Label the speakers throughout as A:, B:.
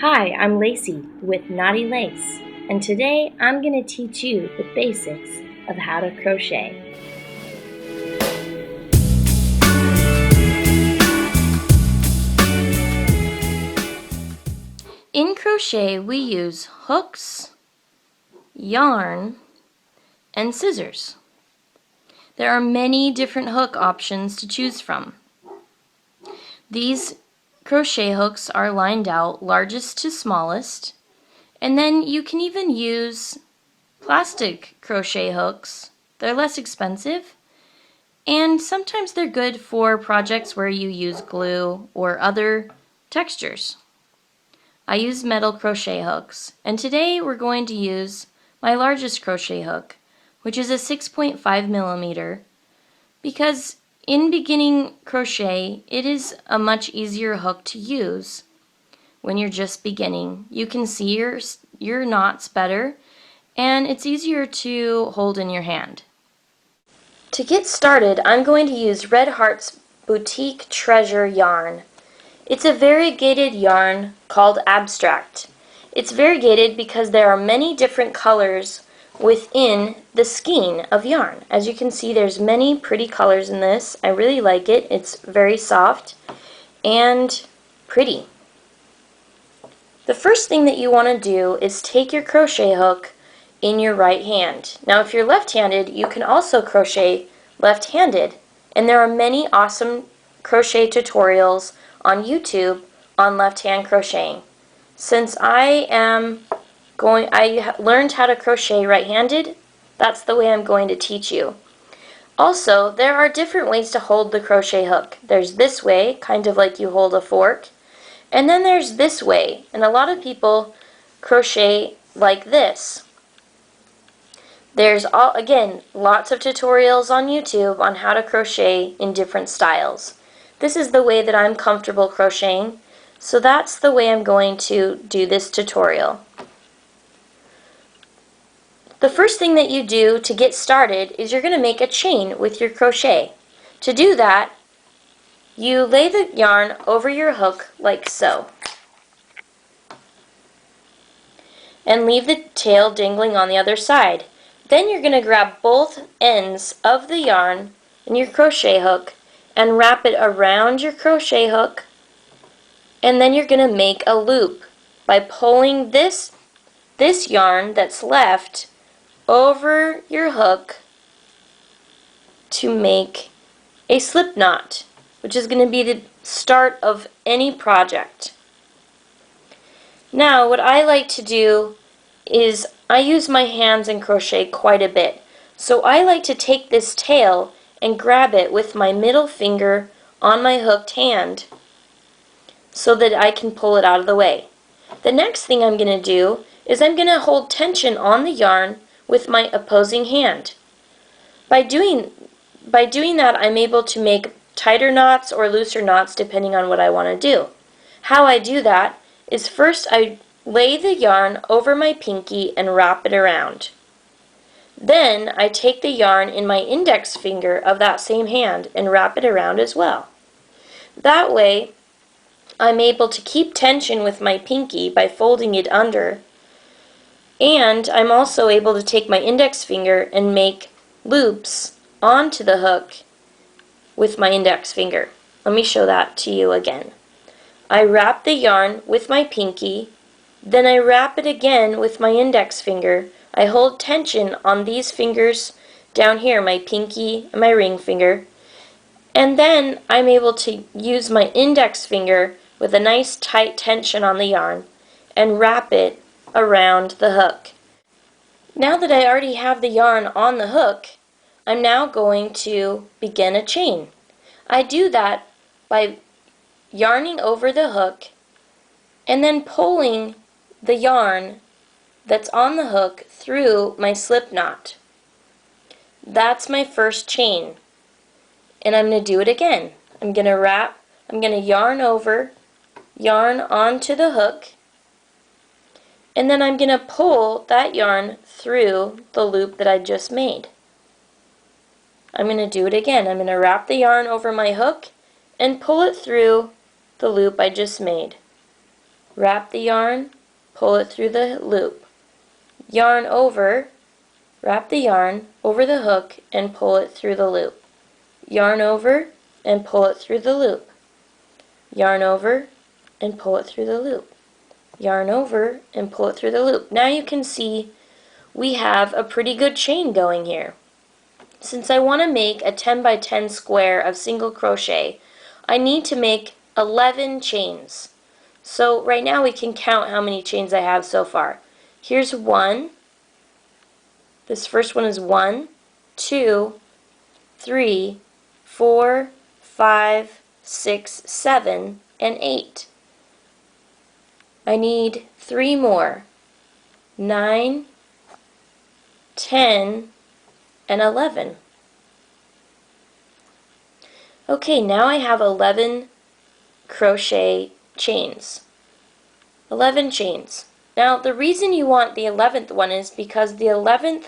A: Hi, I'm Lacey with Knotty Lace, and today I'm going to teach you the basics of how to crochet. In crochet, we use hooks, yarn, and scissors. There are many different hook options to choose from. These crochet hooks are lined out largest to smallest, and then you can even use plastic crochet hooks. They're less expensive, and sometimes they're good for projects where you use glue or other textures. I use metal crochet hooks, and today we're going to use my largest crochet hook, which is a 6.5 millimeter, because in beginning crochet, it is a much easier hook to use when you're just beginning. You can see your knots better, and it's easier to hold in your hand. To get started, I'm going to use Red Heart's Boutique Treasure yarn. It's a variegated yarn called Abstract. It's variegated because there are many different colors within the skein of yarn. As you can see, there's many pretty colors in this. I really like it. It's very soft and pretty. The first thing that you want to do is take your crochet hook in your right hand. Now if you're left-handed, you can also crochet left-handed, and there are many awesome crochet tutorials on YouTube on left-hand crocheting. Since I learned how to crochet right-handed, that's the way I'm going to teach you. Also, there are different ways to hold the crochet hook. There's this way, kind of like you hold a fork, and then there's this way, and a lot of people crochet like this. There's, again, lots of tutorials on YouTube on how to crochet in different styles. This is the way that I'm comfortable crocheting, so that's the way I'm going to do this tutorial. The first thing that you do to get started is you're going to make a chain with your crochet. To do that, you lay the yarn over your hook like so, and leave the tail dangling on the other side. Then you're going to grab both ends of the yarn and your crochet hook and wrap it around your crochet hook, and then you're going to make a loop by pulling this yarn that's left over your hook to make a slip knot, which is going to be the start of any project. Now what I like to do is I use my hands in crochet quite a bit. So I like to take this tail and grab it with my middle finger on my hooked hand so that I can pull it out of the way. The next thing I'm going to do is I'm going to hold tension on the yarn with my opposing hand. By doing that, I'm able to make tighter knots or looser knots depending on what I want to do. How I do that is first I lay the yarn over my pinky and wrap it around. Then I take the yarn in my index finger of that same hand and wrap it around as well. That way I'm able to keep tension with my pinky by folding it under, and I'm also able to take my index finger and make loops onto the hook with my index finger. Let me show that to you again. I wrap the yarn with my pinky, then I wrap it again with my index finger. I hold tension on these fingers down here, my pinky and my ring finger, and then I'm able to use my index finger with a nice tight tension on the yarn and wrap it around the hook. Now that I already have the yarn on the hook, I'm now going to begin a chain. I do that by yarning over the hook and then pulling the yarn that's on the hook through my slip knot. That's my first chain, and I'm going to do it again. I'm going to yarn over, yarn onto the hook, and then I'm going to pull that yarn through the loop that I just made. I'm going to do it again. I'm going to wrap the yarn over my hook and pull it through the loop I just made. wrap the yarn, pull it through the loop, yarn over, wrap the yarn over the hook and pull it through the loop, yarn over and pull it through the loop, yarn over and pull it through the loop, yarn over and pull it through the loop. Now you can see we have a pretty good chain going here. Since I want to make a 10 by 10 square of single crochet, I need to make 11 chains. So right now we can count how many chains I have so far. Here's one. This first one is 1, 2, 3, 4, 5, 6, 7, and 8. I need 3 more. 9, 10, and 11. Okay, now I have 11 crochet chains. 11 chains. Now the reason you want the 11th one is because the 11th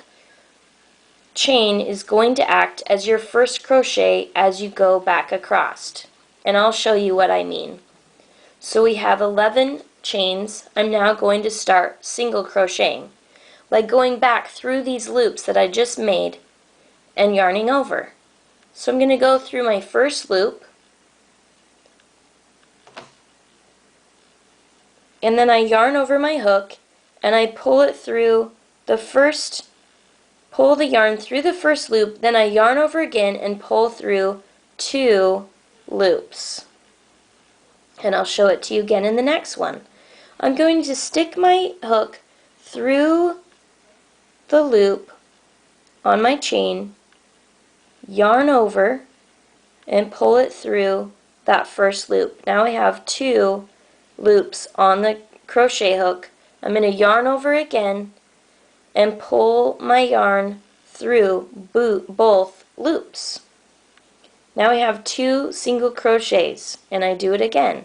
A: chain is going to act as your first crochet as you go back across. And I'll show you what I mean. So we have 11 chains. I'm now going to start single crocheting, like going back through these loops that I just made and yarning over. So I'm going to go through my first loop, and then I yarn over my hook and I pull it through the first, pull the yarn through the first loop, then I yarn over again and pull through 2 loops. And I'll show it to you again in the next one. I'm going to stick my hook through the loop on my chain, yarn over, and pull it through that first loop. Now I have 2 loops on the crochet hook. I'm going to yarn over again and pull my yarn through both loops. Now I have 2 single crochets, and I do it again.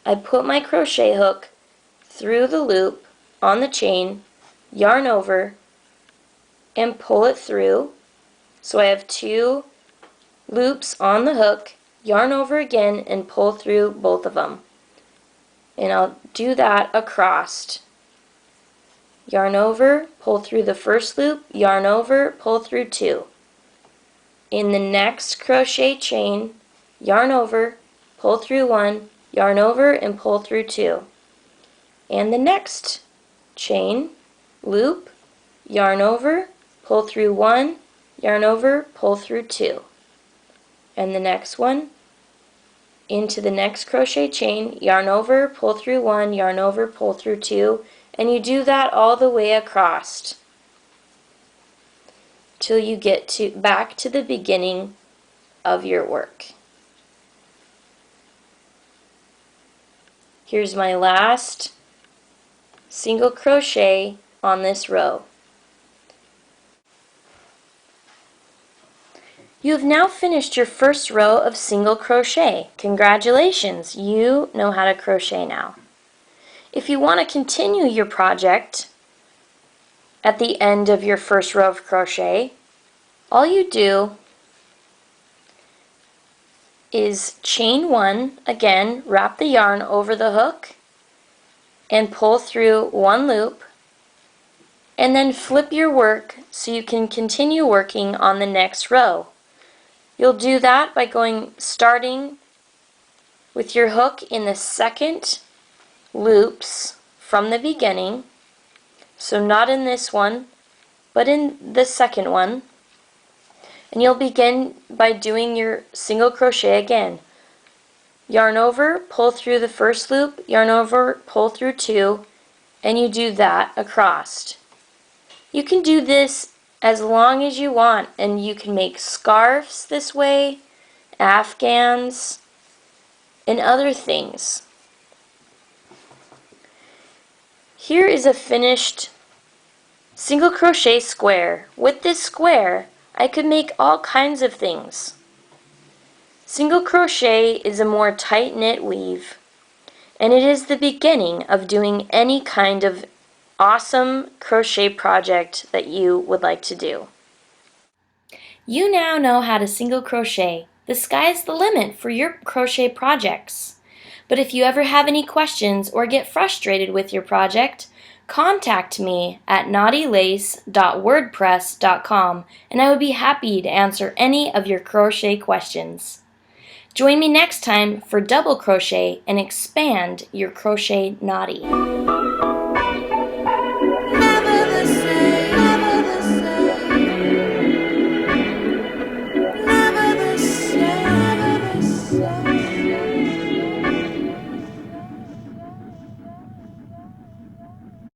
A: I put my crochet hook through the loop on the chain, yarn over, and pull it through. So I have 2 loops on the hook, yarn over again, and pull through both of them. And I'll do that across. Yarn over, pull through the first loop, yarn over, pull through 2. In the next crochet chain, yarn over, pull through 1, yarn over, and pull through 2. And the next chain, loop, yarn over, pull through 1, yarn over, pull through 2. And the next one, into the next crochet chain, yarn over, pull through 1, yarn over, pull through 2, and you do that all the way across till you get back to the beginning of your work. Here's my last single crochet on this row. You have now finished your first row of single crochet. Congratulations, you know how to crochet now. If you want to continue your project at the end of your first row of crochet, all you do is chain 1, again, wrap the yarn over the hook and pull through 1 loop, and then flip your work so you can continue working on the next row. You'll do that by starting with your hook in the second loops from the beginning, so not in this one, but in the second one. And you'll begin by doing your single crochet again. Yarn over, pull through the first loop, yarn over, pull through 2, and you do that across. You can do this as long as you want, and you can make scarves this way, afghans, and other things. Here is a finished single crochet square. With this square, I could make all kinds of things. Single crochet is a more tight-knit weave, and it is the beginning of doing any kind of awesome crochet project that you would like to do. You now know how to single crochet. The sky's the limit for your crochet projects. But if you ever have any questions or get frustrated with your project, contact me at knottylace.wordpress.com and I would be happy to answer any of your crochet questions. Join me next time for double crochet and expand your crochet knotty.